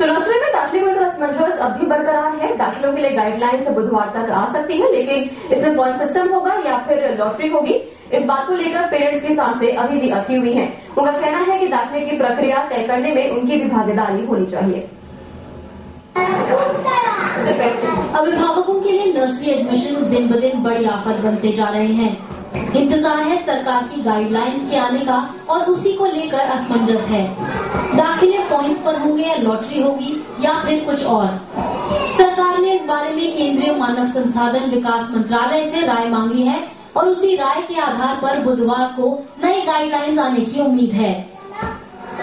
तो नर्सरी में दाखिले को लेकर असमंजस अब भी बरकरार है। दाखिलों के लिए गाइडलाइंस बुधवार तक आ सकती है, लेकिन इसमें पॉइंट सिस्टम होगा या फिर लॉटरी होगी, इस बात को लेकर पेरेंट्स की सांसें अभी भी अटकी हुई हैं। उनका कहना है कि दाखिले की प्रक्रिया तय करने में उनकी भी भागीदारी होनी चाहिए। अभिभावकों के लिए नर्सरी एडमिशन दिन ब दिन बड़ी आफत बनते जा रहे हैं। इंतजार है सरकार की गाइडलाइंस के आने का और उसी को लेकर असमंजस है। दाखिले पॉइंट्स पर होंगे या लॉटरी होगी या फिर कुछ और। सरकार ने इस बारे में केंद्रीय मानव संसाधन विकास मंत्रालय से राय मांगी है और उसी राय के आधार पर बुधवार को नई गाइडलाइंस आने की उम्मीद है।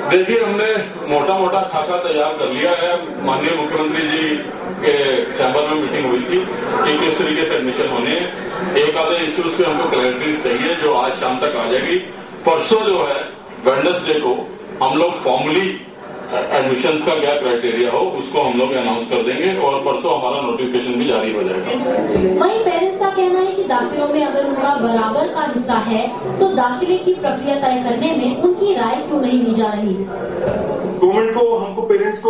देखिए, हमने मोटा खाका तैयार कर लिया है। माननीय मुख्यमंत्री जी के चैम्बर में मीटिंग हुई थी कि किस तरीके से एडमिशन होने हैं। एक आधे इश्यूज पे हमको क्लैरिटी चाहिए जो आज शाम तक आ जाएगी। परसों जो है वेडनेसडे को हम लोग फॉर्मली एडमिशंस का क्या क्राइटेरिया हो उसको हम लोग अनाउंस कर देंगे और परसों हमारा नोटिफिकेशन भी जारी हो जाएगा। वहीं पेरेंट्स का कहना है कि दाखिलों में अगर उनका बराबर का हिस्सा है तो दाखिले की प्रक्रिया तय करने में उनकी राय क्यों नहीं ली जा रही। गवर्नमेंट को हमको पेरेंट्स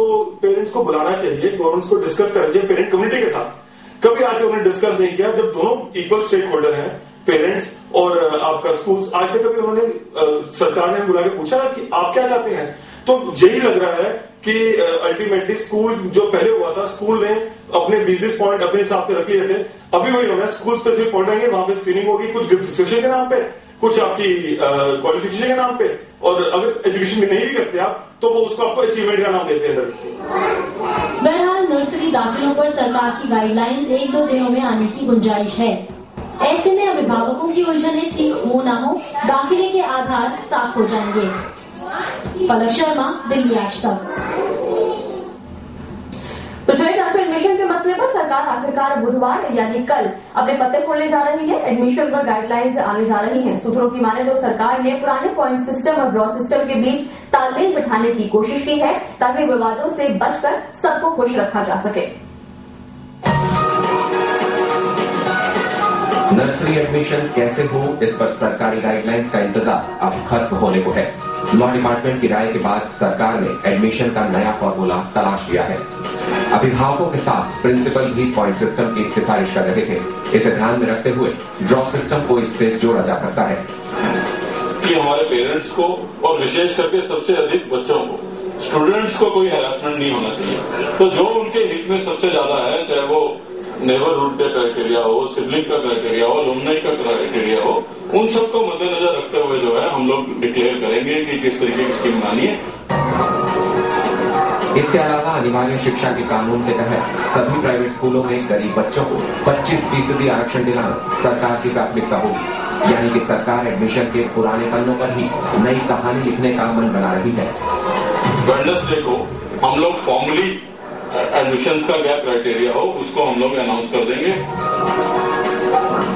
को बुलाना चाहिए, गवर्नमेंट को डिस्कस करना चाहिए पेरेंट कम्युनिटी के साथ। कभी आज उन्होंने डिस्कस नहीं किया जब दोनों इक्वल स्टेक होल्डर हैं, पेरेंट्स और आपका स्कूल्स। आज तक कभी उन्होंने सरकार ने बुला के पूछा कि आप क्या चाहते हैं। तो यही लग रहा है कि अल्टीमेटली स्कूल जो पहले हुआ था, स्कूल ने अपने बिजनेस पॉइंट अपने हिसाब से रख लिए थे। अभी वही होना है, स्कूल स्पेसिफिक पॉइंट आएंगे, वहां पे स्क्रीनिंग होगी, कुछ ग्रुप डिस्कशन के नाम पे, कुछ आपकी क्वालिफिकेशन के नाम पे, और अगर एजुकेशन में नहीं भी करते आप तो वो उसको आपको अचीवमेंट का नाम देते हैं। बहरहाल नर्सरी दाखिलों पर सरकार की गाइडलाइंस 1-2 दिनों में आने की गुंजाइश है। ऐसे में अभिभावकों की उलझनें ठीक हो ना हो, दाखिले के आधार साफ हो जाएंगे। पलक शर्मा, दिल्ली आज तक। तो एडमिशन के मसले पर सरकार आखिरकार बुधवार यानी कल अपने पत्ते खोलने जा रही है। एडमिशन पर गाइडलाइंस आने जा रही हैं। सूत्रों की माने तो सरकार ने पुराने पॉइंट सिस्टम और ड्रॉ सिस्टम के बीच तालमेल बिठाने की कोशिश की है ताकि विवादों से बचकर सबको खुश रखा जा सके। नर्सरी एडमिशन कैसे हो, इस पर सरकारी गाइडलाइंस का इंतजार अब खत्म होने को है। लॉ डिपार्टमेंट की राय के बाद सरकार ने एडमिशन का नया फॉर्मूला तलाश लिया है। अभिभावकों के साथ प्रिंसिपल भी पॉइंट सिस्टम की सिफारिश कर रहे थे। इसे ध्यान में रखते हुए ड्रॉ सिस्टम को इससे जोड़ा जा सकता है कि हमारे पेरेंट्स को और विशेष करके सबसे अधिक बच्चों को, स्टूडेंट्स को कोई हैरेसमेंट नहीं होना चाहिए। तो जो उनके हित में सबसे ज्यादा है, चाहे वो नेबरहुड का क्राइटेरिया हो, सिबलिंग का क्राइटेरिया हो, लुमनाई का क्राइटेरिया हो, उन सबको मद्देनजर रखते हुए जो है हम लोग डिक्लेयर करेंगे कि किस तरीके की स्कीम बनानी है। इसके अलावा अनिवार्य शिक्षा के कानून के तहत सभी प्राइवेट स्कूलों में गरीब बच्चों को 25% आरक्षण दिलाना सरकार की प्राथमिकता होगी। यानी कि सरकार एडमिशन के पुराने पन्नों पर ही नई कहानी लिखने का मन बना रही है। वेडनेसडे को हम लोग फॉर्मली एडमिशंस का क्या क्राइटेरिया हो उसको हम लोग अनाउंस कर देंगे।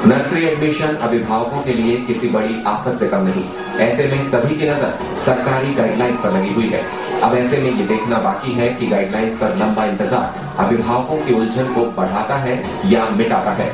नर्सरी एडमिशन अभिभावकों के लिए किसी बड़ी आफत से कम नहीं। ऐसे में सभी की नजर सरकारी गाइडलाइंस पर लगी हुई है। अब ऐसे में ये देखना बाकी है कि गाइडलाइंस पर लंबा इंतजार अभिभावकों की उलझन को बढ़ाता है या मिटाता है।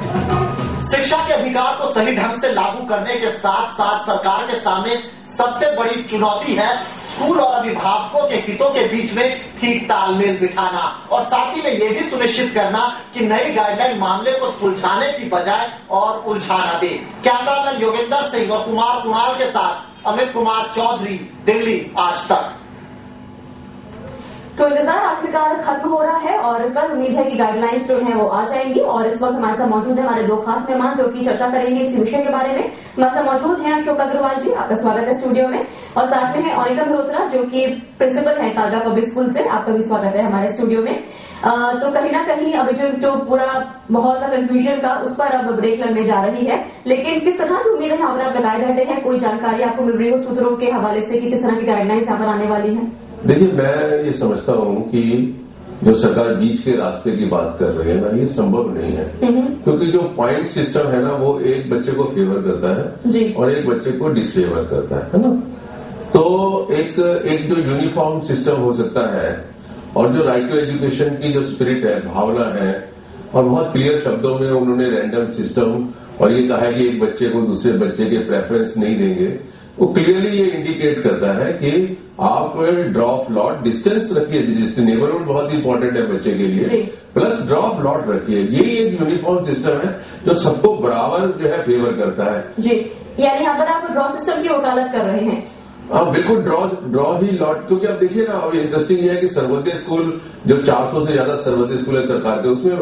शिक्षा के अधिकार को सही ढंग से लागू करने के साथ साथ सरकार के सामने सबसे बड़ी चुनौती है स्कूल और अभिभावकों के हितों के बीच में ठीक तालमेल बिठाना और साथ ही में ये भी सुनिश्चित करना कि नई गाइडलाइन मामले को सुलझाने की बजाय और उलझाना दे। कैमरामैन योगेंद्र सिंह और कुमार कुणाल के साथ अमित कुमार चौधरी, दिल्ली आज तक। तो इंतजार आखिरकार खत्म हो रहा है और कल उम्मीद है कि गाइडलाइंस जो है वो आ जाएंगी। और इस वक्त हमारे साथ मौजूद है हमारे दो खास मेहमान जो कि चर्चा करेंगे इसी विषय के बारे में। हमारे साथ मौजूद हैं अशोक अग्रवाल जी, आपका स्वागत है स्टूडियो में, और साथ में है अनिका मल्होत्रा जो कि प्रिंसिपल है कालका पब्लिक स्कूल से, आपका भी स्वागत है हमारे स्टूडियो में। तो कहीं ना कहीं अभी जो पूरा माहौल था कंफ्यूजन का, उस पर अब ब्रेक लगने जा रही है, लेकिन किस तरह की उम्मीद है यहाँ पर आप लगाए बैठे हैं? कोई जानकारी आपको मिल रही हो सूत्रों के हवाले से कि किस तरह की गाइडलाइंस यहाँ पर आने वाली है? देखिए, मैं ये समझता हूँ कि जो सरकार बीच के रास्ते की बात कर रही है ना, ये संभव नहीं है, क्योंकि जो पॉइंट सिस्टम है ना वो एक बच्चे को फेवर करता है और एक बच्चे को डिसफेवर करता है ना। तो एक जो यूनिफॉर्म सिस्टम हो सकता है और जो राइट टू एजुकेशन की जो स्पिरिट है, भावना है, और बहुत क्लियर शब्दों में उन्होंने रैंडम सिस्टम और ये कहा है कि एक बच्चे को दूसरे बच्चे के प्रेफरेंस नहीं देंगे, वो क्लियरली ये इंडिकेट करता है कि आप ड्रॉप लॉट डिस्टेंस रखिए, नेबरहुड बहुत इंपॉर्टेंट है बच्चे के लिए, प्लस ड्रॉप लॉट रखिए। यही एक यूनिफॉर्म सिस्टम है जो सबको बराबर जो है फेवर करता है जी। यानी यहाँ पर आप ड्रॉ सिस्टम की वकालत कर रहे हैं? हाँ बिल्कुल, ड्रॉ ही लॉट, क्योंकि आप देखिए ना, अभी इंटरेस्टिंग ये है कि सर्वोदय स्कूल जो 400 से ज्यादा सर्वोदय स्कूल है सरकार के, उसमें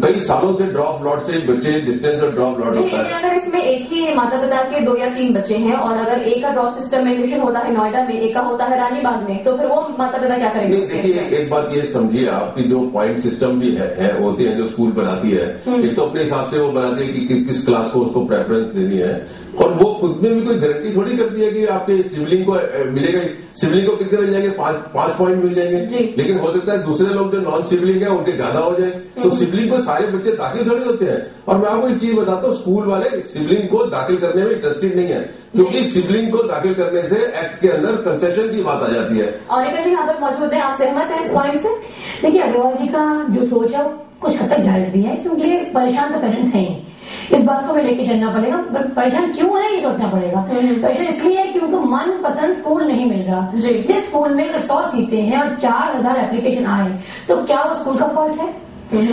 कई सालों से ड्रॉप लॉट से बच्चे डिस्टेंस और ड्रॉप लॉट होता है। अगर इसमें एक ही माता पिता के 2 या 3 बच्चे हैं और अगर एक का ड्रॉप सिस्टम में एडमिशन होता है नोएडा में, एक का होता है रानीबाग में, तो फिर वो माता पिता क्या करेंगे? देखिए एक बात ये समझिए आपकी, जो पॉइंट सिस्टम भी है होते हैं जो स्कूल बनाती है, एक तो अपने हिसाब से वो बनाती है कि किस क्लास को उसको प्रेफरेंस देनी है, और वो खुद में भी कोई गारंटी थोड़ी करती है कि आपके सिबलिंग को मिलेगा। सिबलिंग को कितने मिल जाएंगे? 5 पॉइंट मिल जाएंगे, लेकिन हो सकता है दूसरे लोग जो नॉन सिबलिंग है उनके ज्यादा हो जाए, तो सिबलिंग को सारे बच्चे दाखिल थोड़ी होते हैं। और मैं आपको एक चीज बताता हूँ, स्कूल वाले सिबलिंग को दाखिल करने में इंटरेस्टेड नहीं है, क्योंकि सिबलिंग को दाखिल करने से एक्ट के अंदर कंसेशन की बात आ जाती है। और एक यहाँ पर मौजूद है, आप सहमत है इस पॉइंट से? देखिए अग्रवाल जी का जो सोच है कुछ हद तक जायज भी है, क्योंकि परेशान तो पेरेंट्स हैं, इस बात को भी लेके चलना पड़ेगा। परेशान क्यों है ये सोचना पड़ेगा। परेशान इसलिए है कि उनको मन पसंद स्कूल नहीं मिल रहा। जिस स्कूल में अगर 100 सीटें हैं और 4000 एप्लीकेशन आए, तो क्या वो स्कूल का फॉल्ट है?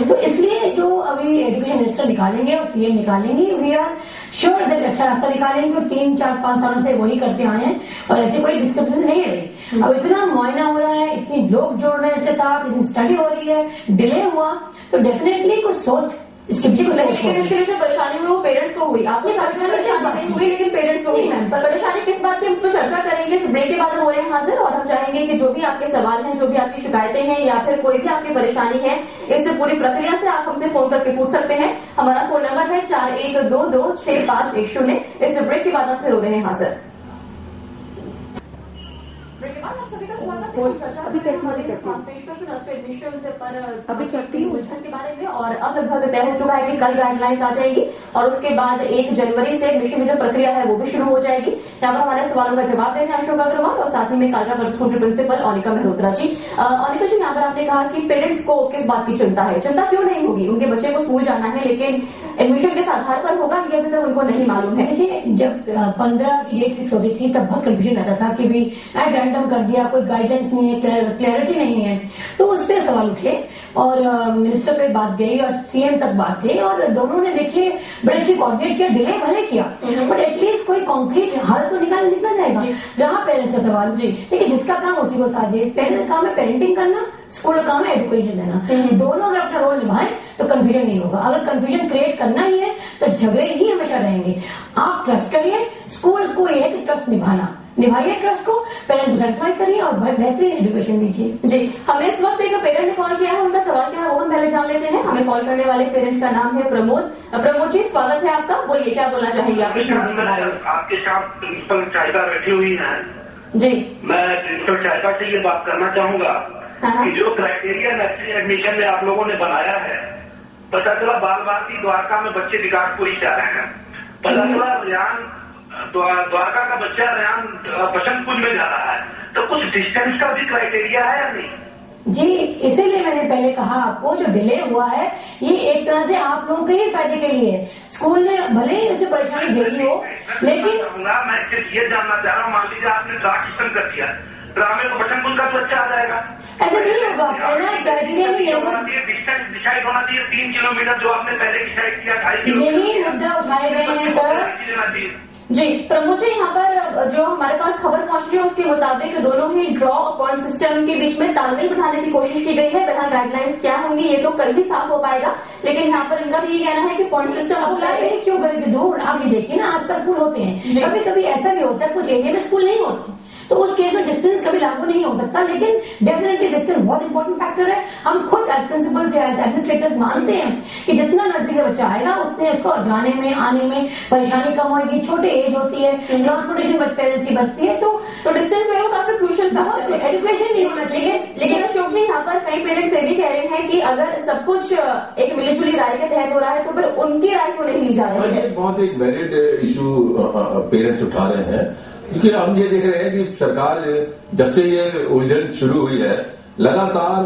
तो इसलिए जो अभी एजुकेशन मिनिस्टर निकालेंगे और सीएम निकालेंगे, वी आर श्योर दैट अच्छा रास्ता निकालेंगे, और 3, 4, 5 सालों से वही करते आए हैं और ऐसी कोई डिस्क्रिप्शन नहीं है। अब इतना मुआयना हो रहा है, इतनी लोग जोड़ रहे हैं इसके साथ, इतनी स्टडी हो रही है, डिले हुआ, तो डेफिनेटली कुछ सोच इसके पीछे। लेकिन इसके लिए जो परेशानी हुई वो पेरेंट्स को हुई, आपको परेशानी हुई लेकिन पेरेंट्स को हुई। परेशानी किस बात की, हम उस पर चर्चा करेंगे। इस ब्रेक के बाद हम हो रहे हैं हाजिर, और हम चाहेंगे कि जो भी आपके सवाल हैं, जो भी आपकी शिकायतें हैं, या फिर कोई भी आपकी परेशानी है, इस पूरी प्रक्रिया से आप हमसे फोन करके पूछ सकते हैं। हमारा फोन नंबर है 41226510। इस ब्रेक के बाद हम फिर हो रहे हैं हाजिर। आप सभी का स्वागत है। अभी करती हूँ के बारे में, और अब लगभग तय हो चुका है कि कल गाइडलाइंस आ जाएगी और उसके बाद 1 जनवरी से एडमिशन की जो प्रक्रिया है वो भी शुरू हो जाएगी। यहाँ पर हमारे सवालों का जवाब देने अशोक अग्रवाल और साथ ही में कालका पब्लिक स्कूल की प्रिंसिपल अनिका मेहरोत्रा जी। अनिका जी, यहाँ पर आपने कहा कि पेरेंट्स को किस बात की चिंता है? चिंता क्यों नहीं होगी? उनके बच्चे को स्कूल जाना है, लेकिन एडमिशन किस आधार पर होगा ये अभी तक उनको नहीं मालूम है। देखिए जब 15 की डेट फिक्स होती थी तब बहुत कंफ्यूजन रहता था कि भी एट रैंडम कर दिया, कोई गाइडेंस नहीं है, क्लैरिटी नहीं है, तो उस पर सवाल उठे और मिनिस्टर पे बात गई और सीएम तक बात गई, और दोनों ने देखिए बड़े अच्छे कोऑर्डिनेट किया, डिले भले किया, बट एटलीस्ट कोई कॉन्क्रीट हल तो निकला जाएगा। जहाँ पेरेंट्स का सवाल, देखिए जिसका काम उसी को साझे, पेरेंट्स काम है पेरेंटिंग करना, स्कूल का काम है एजुकेशन देना। दोनों अगर अपना रोल निभाएं तो कंफ्यूजन नहीं होगा। अगर कंफ्यूजन क्रिएट करना ही है तो झगड़े ही हमेशा रहेंगे। आप ट्रस्ट करिए, स्कूल को ये है कि ट्रस्ट निभाइए ट्रस्ट को, पेरेंट्स को सेटिस्फाई करिए और बेहतरीन एजुकेशन दीजिए। जी, हमें इस वक्त एक पेरेंट ने कॉल किया है, उनका सवाल क्या है वो हम पहले जान लेते हैं। हमें कॉल करने वाले पेरेंट्स का नाम है प्रमोद। प्रमोद जी, स्वागत है आपका, बोलिए क्या बोलना चाहेंगे आप इस मुद्दे के बारे में? आपके साथ प्रिंसिपल चाहता बैठी हुई है जी, मैं प्रिंसिपल चाहता से ये बात करना चाहूंगा कि जो क्राइटेरिया नर्सरी एडमिशन में आप लोगों ने बनाया है, पता चला बाल भारती द्वारका में बच्चे विकासपुरी से आ रहे हैं, पता चला रेयान द्वारका का बच्चा रेयान बसंतपुर में जा रहा है, तो कुछ डिस्टेंस का भी क्राइटेरिया है या नहीं? जी, इसीलिए मैंने पहले कहा आपको जो डिले हुआ है ये एक तरह से आप लोगों के ही फायदे के लिए। स्कूल ने भले ही उसमें परेशानी झेली हो, लेकिन मैं सिर्फ ये जानना चाह रहा हूँ, मान लीजिए आपने ड्रा सिस्टम कर दिया, ड्रा में तो बसंतपुर का तो अच्छा आ जाएगा। ऐसा नहीं होगा, पहला क्राइटेरिया ही डिस्टेंस डिसाइड होना चाहिए 3 किलोमीटर, जो आपने पहले डिसाइड किया 2.5 किलोमीटर। यही मुद्दा उठाए गए हैं सर। जी प्रमोद जी, यहाँ पर जो हमारे पास खबर पहुंच रही है उसके मुताबिक दोनों ही ड्रॉ और पॉइंट सिस्टम के बीच में तालमेल बिठाने की कोशिश की गई है। वहाँ गाइडलाइंस क्या होंगी ये तो कल ही साफ हो पाएगा, लेकिन यहाँ पर इनका भी ये कहना है कि पॉइंट सिस्टम अप्लाई क्यों करेंगे? दूर आप ये देखिए ना, आसपास स्कूल होते हैं, कभी कभी ऐसा भी होता है कुछ एरिया में स्कूल नहीं होते, तो उस केस में डिस्टेंस कभी लागू नहीं हो सकता, लेकिन डेफिनेटली डिस्टेंस बहुत इंपॉर्टेंट फैक्टर है। हम खुद एज प्रिंसिपल्स या एज एडमिनिस्ट्रेटर्स मानते हैं कि जितना नजदीक बच्चा आएगा उतने उसको जाने में आने में परेशानी कम होगी, छोटे एज होती है, ट्रांसपोर्टेशन पेरेंट्स की बचती है, तो डिस्टेंस में वो काफी क्रूशियल था, एजुकेशन नहीं होना चाहिए। लेकिन अशोक जी, यहाँ पर कई पेरेंट्स ये भी कह रहे हैं कि अगर सब कुछ एक मिलीजुली राय के तहत हो रहा है तो फिर उनकी राय को नहीं ली जा रही है। बहुत एक वैलिड इशू पेरेंट्स उठा रहे हैं, क्योंकि हम ये देख रहे हैं कि सरकार जब से ये उलझन शुरू हुई है लगातार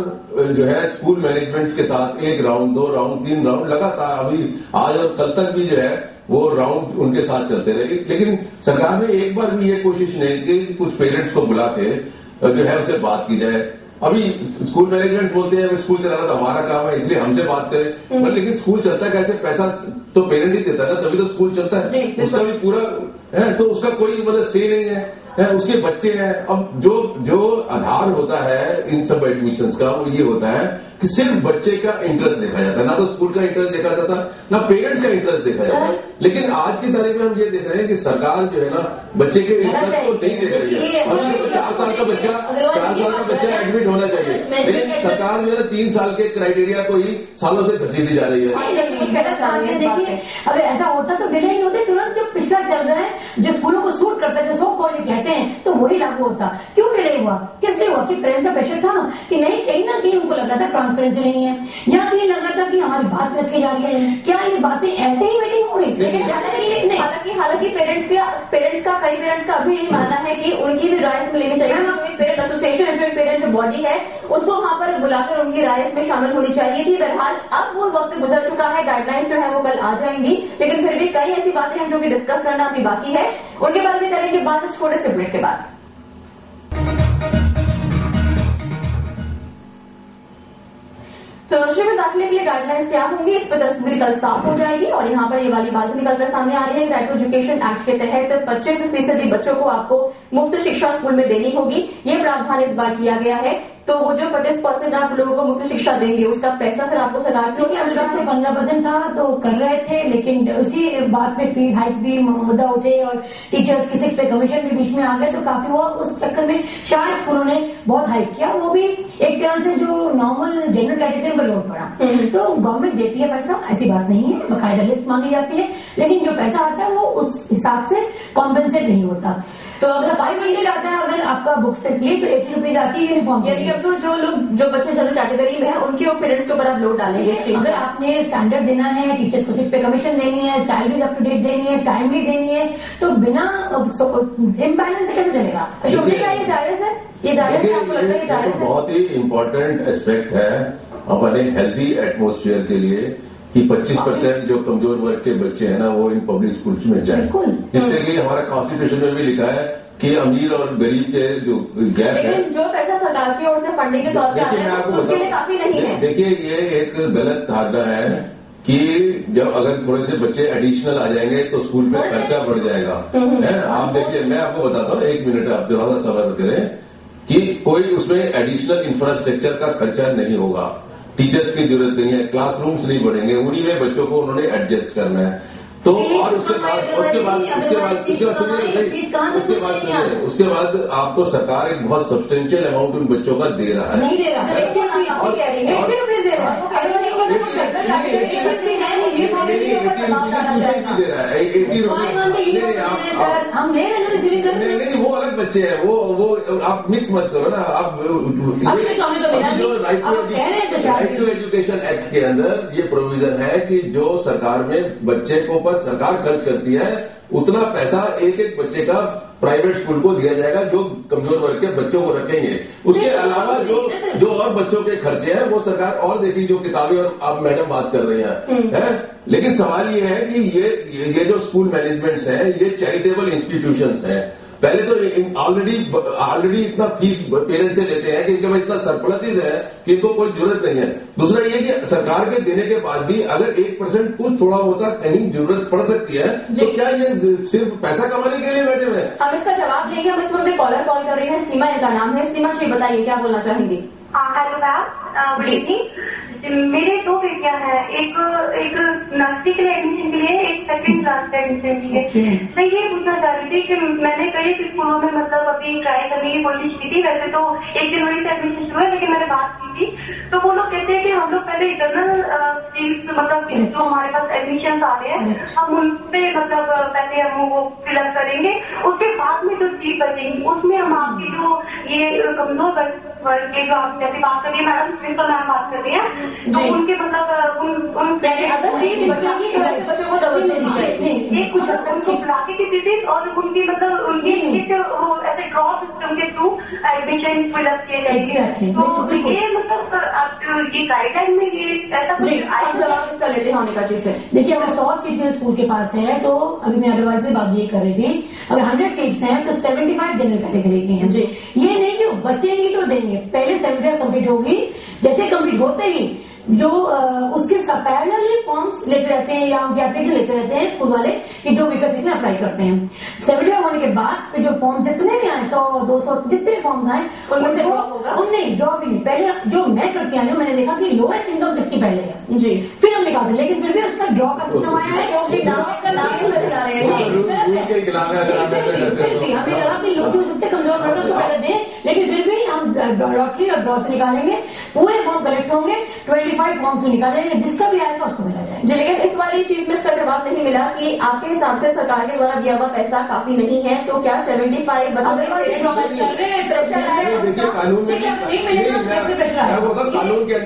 जो है स्कूल मैनेजमेंट्स के साथ 1 राउंड 2 राउंड 3 राउंड लगातार, अभी आज और कल तक भी जो है वो राउंड उनके साथ चलते रहे। लेकिन सरकार ने एक बार भी ये कोशिश नहीं की कि कुछ पेरेंट्स को बुला के जो है उनसे बात की जाए। अभी स्कूल मैनेजमेंट बोलते हैं स्कूल चलाना तो हमारा काम है इसलिए हमसे बात करें, लेकिन स्कूल चलता कैसे? पैसा तो पेरेंट ही देता है ना, तभी तो स्कूल चलता है। उसका भी पूरा है तो उसका कोई मतलब से नहीं है, उसके बच्चे हैं। अब जो आधार होता है इन सब एडमिशंस का वो ये होता है कि सिर्फ बच्चे का इंटरेस्ट देखा जाता है, ना तो स्कूल का इंटरेस्ट देखा जाता, ना पेरेंट्स का इंटरेस्ट देखा जाता है। लेकिन आज की तारीख में हम ये देख रहे हैं कि सरकार जो है ना बच्चे के इंटरेस्ट को नहीं देख रही है। अभी 4 साल का बच्चा एडमिट होना चाहिए, लेकिन सरकार जो है 3 साल के क्राइटेरिया को ही सालों से घसीटी जा रही है। देखिए अगर ऐसा होता तो डिले नहीं होते, तुरंत जो पिछला चल रहा है जो स्कूलों को सूट करता है, जो सॉफ्ट कॉलेज कहते हैं, तो वही लागू होता। क्यों डिले हुआ? किस लिए हुआ? कि पेरेंट्स का प्रेशर था कि नहीं, कहीं ना कहीं उनको लग रहा था ट्रांसपेरेंसी नहीं है, या कहीं लग रहा था कि हमारी बात रखी जा रही है। क्या ये बातें ऐसे ही मीटिंग हो रही? लेकिन हालांकि पेरेंट्स का कई पेरेंट्स का अभी यही मानना है कि उनकी भी राय इसमें लेनी चाहिए। जो एक पेरेंट एसोसिएशन, जो एक पेरेंट बॉडी है, उसको वहां पर बुलाकर उनकी राय इसमें शामिल होनी चाहिए थी। बहरहाल अब वो वक्त गुजर चुका है, गाइडलाइंस जो है वो कल आ जाएंगी, लेकिन फिर भी कई ऐसी बातें हैं जो कि डिस्कस करना अभी बाकी है। उनके बारे में करेंगे बात इस छोटे से ब्रेक के बाद। तो नर्सरी में दाखिले के लिए गाइडलाइंस क्या होंगी, इस पर तस्वीर कल साफ हो जाएगी। और यहाँ पर ये वाली बात निकलकर सामने आ रही है। राइट टू एजुकेशन एक्ट के तहत 25% बच्चों को आपको मुफ्त शिक्षा स्कूल में देनी होगी, ये प्रावधान इस बार किया गया है। तो वो जो 25% आप लोगों को मुफ्त शिक्षा देंगे उसका पैसा फिर आपको सरकार की 15% था तो कर रहे थे, लेकिन उसी बात में फीस हाइक भी मुद्दा उठे और टीचर्स की 6 पे कमीशन भी बीच में आ गए, तो काफी हुआ। उस चक्कर में शायद स्कूलों ने बहुत हाइक किया, वो भी एक तरह से जो नॉर्मल जनरल कैटेगरी पर लोड पड़ा। तो गवर्नमेंट देती है पैसा, ऐसी बात नहीं है, बकायदा लिस्ट मांगी जाती है, लेकिन जो पैसा आता है वो उस हिसाब से कॉम्पेंसेट नहीं होता। तो अगर 500 आता है अगर आपका बुक से लिए तो 80 रुपीज आती है यूनिफॉर्म। यानी कि अब तो जो बच्चे जनरल कैटेगरी में है उनके पेरेंट्स के ऊपर आप लोड डालेंगे। अगर आपने स्टैंडर्ड देना है, टीचर्स को 6 पे कमीशन देनी है, सैलरीज अप टू डेट देनी है, टाइमली देनी है, तो बिना इम्बैलेंस से कैसे चलेगा? क्या ये जायज है? ये जायज है? आपको लगता है ये जायज है? बहुत ही इम्पोर्टेंट एस्पेक्ट है अपने हेल्दी एटमोस्फेयर के लिए कि 25% जो कमजोर वर्ग के बच्चे हैं ना वो इन पब्लिक स्कूल्स में जाए, जिससे कि हमारा कॉन्स्टिट्यूशन में भी लिखा है कि अमीर और गरीब के जो गैप है। लेकिन जो पैसा सरकार की ओर से फंडिंग के तौर पर आ रहा है उसके लिए काफी नहीं है। देखिए ये एक गलत धारणा है कि जब अगर थोड़े से बच्चे एडिशनल आ जाएंगे तो स्कूल में खर्चा बढ़ जाएगा। आप देखिए, मैं आपको बताता हूँ, 1 मिनट आप थोड़ा सा सब्र करें कि कोई उसमें एडिशनल इंफ्रास्ट्रक्चर का खर्चा नहीं होगा, टीचर्स की जरूरत नहीं है, क्लासरूम्स नहीं बढ़ेंगे, उन्हीं में बच्चों को उन्होंने एडजस्ट करना है। तो और उसके बाद आपको सरकार एक बहुत सब्सटेंशियल अमाउंट उन बच्चों का दे रहा है। नहीं दे रहा है, हम ले रहे हैं। नहीं, वो अलग बच्चे हैं, वो आप मिक्स मत करो ना। आप जो राइट टू एजुकेशन एक्ट के अंदर ये प्रोविजन है कि जो सरकार में बच्चे को पर सरकार खर्च करती है उतना पैसा एक एक बच्चे का प्राइवेट स्कूल को दिया जाएगा जो कमजोर वर्ग के बच्चों को रखेंगे। उसके अलावा जो और बच्चों के खर्चे हैं वो सरकार और देखेगी, जो किताबें और आप मैडम बात कर रहे हैं। लेकिन सवाल ये है कि ये जो स्कूल मैनेजमेंट्स हैं ये चैरिटेबल इंस्टीट्यूशंस हैं। पहले तो ऑलरेडी इतना फीस पेरेंट्स से लेते हैं कि इनके पास इतना सरप्लसेज है कि इनको कोई जरूरत नहीं है। दूसरा ये कि सरकार के देने के बाद भी अगर 1% कुछ थोड़ा होता कहीं जरूरत पड़ सकती है तो क्या ये सिर्फ पैसा कमाने के लिए बैठे हुए हैं? हम इसका जवाब देंगे। हम इस वक्त कॉलर कॉल कर रहे हैं, सीमा इनका नाम है। सीमा जी बताइए क्या बोलना चाहेंगी? Hello ma'am, good evening. मेरे 2 बेटियां हैं, एक नर्सरी के लिए एडमिशन के लिए, एक 2nd क्लास के एडमिशन के लिए। मैं ये पूछना चाह रही थी कि मैंने कई स्कूलों में मतलब अभी ट्राई करने की कोशिश की थी। वैसे तो 1 जनवरी से एडमिशन शुरू है, लेकिन मैंने बात की थी तो वो लोग कहते हैं कि हम लोग पहले इंटरनल चीज मतलब जो हमारे पास एडमिशन आ रहे हैं हम उन पे मतलब पहले हम वो फिलअप करेंगे, उसके बाद में जो सीट बचेंगी उसमें हम आपकी जो ये कमजोर वर्ग के जो आप जैसे बात करिए मैडम, प्रिंसिपल मैम बात कर रही है, तो उनके मतलब अगर सीट बचेगी तो ऐसे बच्चों को तवज्जो दी जाएगी कुछ बुलाके की सीटें और उनकी मतलब उनकी ऐसे ड्रॉ सिस्टम के थ्रू एडमिशन फिलअप किए जाएंगे। तो ये मतलब आप ये गाइडलाइन में ये ऐसा कुछ जवाब इसका लेते हैं होने का से। देखिए, अगर 100 सीटें स्कूल के पास है तो अभी मैं अग्रवाल से बात ये कर रही थी, अगर 100 सीट्स हैं तो 75 जनरल कैटेगरी की हैं जी। ये नहीं कि बचेंगी तो देंगे, पहले 75 कंप्लीट होगी, जैसे कंप्लीट होते ही जो उसके पैरेलली फॉर्म्स लेते रहते हैं या उनके एप्लीकेशन लेते रहते हैं स्कूल वाले कि जो वैकेंसी में अप्लाई करते हैं। 75 होने के बाद फिर जो फॉर्म जितने भी आए 100 200 जितने फॉर्म्स आए उनमें से ड्रॉप होगा। नहीं, ड्रॉप ही नहीं, पहले जो मैं करके आई हूँ मैंने देखा कि लोएस्ट इनकम किसकी पहले है जी, फिर हम निकालते, लेकिन फिर भी उसका ड्रॉप का सिस्टम आया है। हमें लगा कि लोग जो सबसे कमजोर वर्ग उसको पहले दें, लेकिन फिर भी हम लॉटरी और ड्रॉ से निकालेंगे, पूरे फॉर्म कलेक्ट होंगे, 25 फॉर्म से निकालेंगे, जिसका भी आएगा उसको मिला जाएगा जी। लेकिन इस वाली चीज में इसका जवाब नहीं मिला कि आपके हिसाब से सरकार के द्वारा दिया हुआ पैसा काफी नहीं है, तो क्या 75 बच्चों के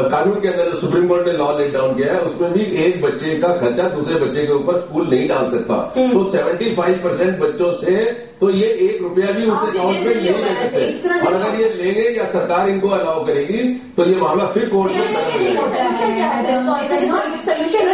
कानून के अंदर सुप्रीम कोर्ट ने लॉ लेट डाउन किया है, उसमें भी एक बच्चे का खर्चा दूसरे बच्चे के ऊपर स्कूल नहीं डाल सकता। तो 75% बच्चों से तो ये 1 रुपया भी उस अकाउंट में नहीं ले सकते, और अगर ये लेंगे या सरकार इनको अलाउ करेगी तो ये मामला फिर कोर्ट में सोल्यूशन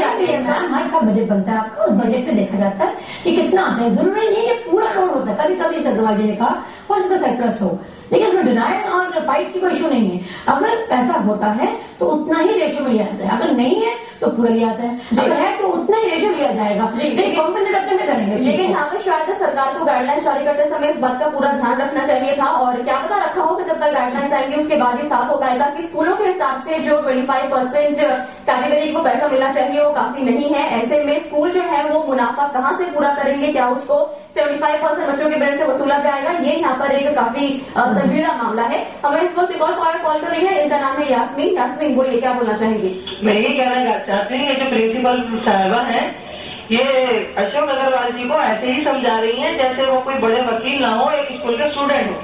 हर साल बजट बनता है आपका, उस बजट में देखा जाता है कि कितना आता है। जरूरी नहीं है कि पूरा लोड होता है, कभी कभी अग्रवाल जी ने कहा हो सकता सरप्लस हो, लेकिन उसमें डिनाइल और फाइट की कोई इशू नहीं है। अगर पैसा होता है तो उतना ही रेशो में लिया जाता है, अगर नहीं है तो पूरा लिया जाता है, अगर है तो उतना ही रेशो लिया जाएगा, लेकिन कॉम्पेंसेट अपने से करेंगे। लेकिन यहाँ पे शायद सरकार को गाइडलाइंस जारी करते समय इस बात का पूरा ध्यान रखना चाहिए था, और क्या पता रखा हो कि जब तक गाइडलाइंस आएंगे उसके बाद ही साफ हो पाएगा कि स्कूलों के हिसाब से जो 25% कैटेगरी को पैसा मिलना चाहिए वो काफी नहीं है। ऐसे में स्कूल जो है वो मुनाफा कहाँ से पूरा करेंगे, क्या उसको 75% बच्चों के पेरेंट्स से वसूला जाएगा, ये यहाँ पर एक काफी संजीदा मामला है। हमें इस वक्त एक और कॉल कर रही है, इनका नाम है यास्मीन। यास्मीन बोलिए, क्या बोलना चाहेंगे? मैं ये कहना चाहती हूँ, ये जो प्रिंसिपल साहिबा है ये अशोक अग्रवाल जी को ऐसे ही समझा रही हैं जैसे वो कोई बड़े वकील ना हो, एक स्कूल के स्टूडेंट हो,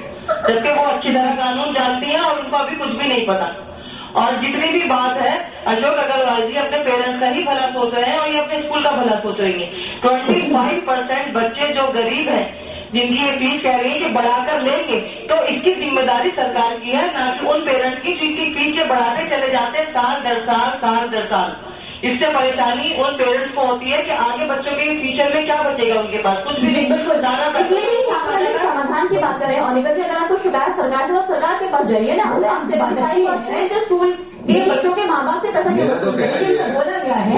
जबकि वो अच्छी तरह कानून जानती हैं और उनको अभी कुछ भी नहीं पता। और जितनी भी बात है, अशोक अग्रवाल जी अपने पेरेंट्स का ही भला सोच रहे हैं और ये अपने स्कूल का भला सोच रही है। 25% बच्चे जो गरीब हैं, जिनकी ये फीस कह रही है कि बढ़ाकर लेंगे, तो इसकी जिम्मेदारी सरकार की है, ना कि उन पेरेंट्स की जिनकी फीस से बढ़ाते चले जाते हैं साल दर साल। इससे परेशानी उन पेरेंट्स को होती है कि आगे बच्चों के फ्यूचर में क्या बचेगा उनके पास, कुछ भी नहीं। बिल्कुल, इसलिए यहाँ पर हम समाधान की बात करें। अनिका जी, अगर आपको शिकायत सरकार से, तो सरकार के पास जाइए ना, आपसे बात करिए जो स्कूल के बच्चों के माँ बाप से पैसा क्यों वसूल बोला गया है,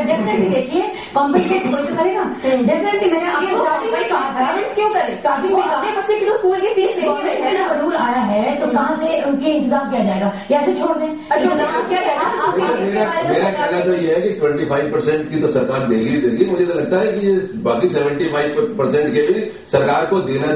डेफिनेटली देखिए कॉम्पेंसेट कोई तो करेगा, डेफिनेटली। मैंने आपको स्टार्टिंग में कहा था, क्यों करें, स्टार्टिंग में अपने बच्चे की तो स्कूल की फीस देंगे है ना, रूल आया है तो कहाँ से उनके इंतजाम किया जाएगा, या ऐसे छोड़ दें? मेरा कहना तो ये है कि 25% की तो सरकार देगी। मुझे तो लगता है कि ये बाकी 75% के भी सरकार को देना,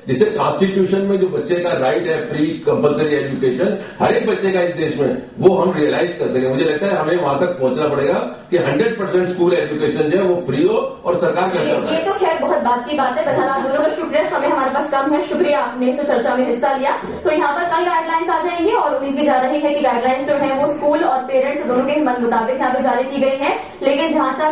जिसे कॉन्स्टिट्यूशन में जो बच्चे का राइट है फ्री कंपल्सरी एजुकेशन हर एक बच्चे का इस देश में, वो हम रियलाइज कर सके। मुझे लगता है हमें वहां तक पहुंचना पड़ेगा कि 100% स्कूल एजुकेशन जो है वो फ्री हो और सरकार का। ये तो खैर बहुत बात की बात है। बहरहाल आप दोनों का शुक्रिया, समय हमारे पास कम है, शुक्रिया आपने इस चर्चा में हिस्सा लिया। तो यहाँ पर कल गाइडलाइंस आ जाएंगे और उम्मीद की जा रही है कि गाइडलाइंस जो है वो स्कूल और पेरेंट्स दोनों के मन मुताबिक यहाँ पे जारी की गई है। लेकिन जहां तक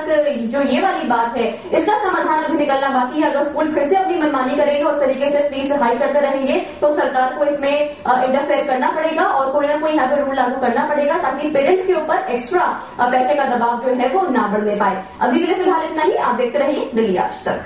जो ये वाली बात है, इसका समाधान अभी निकलना बाकी है। अगर स्कूल फिर से अपनी मनमानी करेंगे और उस तरीके से फीस हाई करते रहेंगे तो सरकार को इसमें इंटरफेयर करना पड़ेगा और कोई ना कोई यहाँ पे रूल लागू करना पड़ेगा, ताकि पेरेंट्स के ऊपर एक्स्ट्रा पैसे का दबाव जो है वो ना बढ़ने पाए। अभी के लिए फिलहाल इतना ही। आप देखते रहिए दिल्ली आज तक।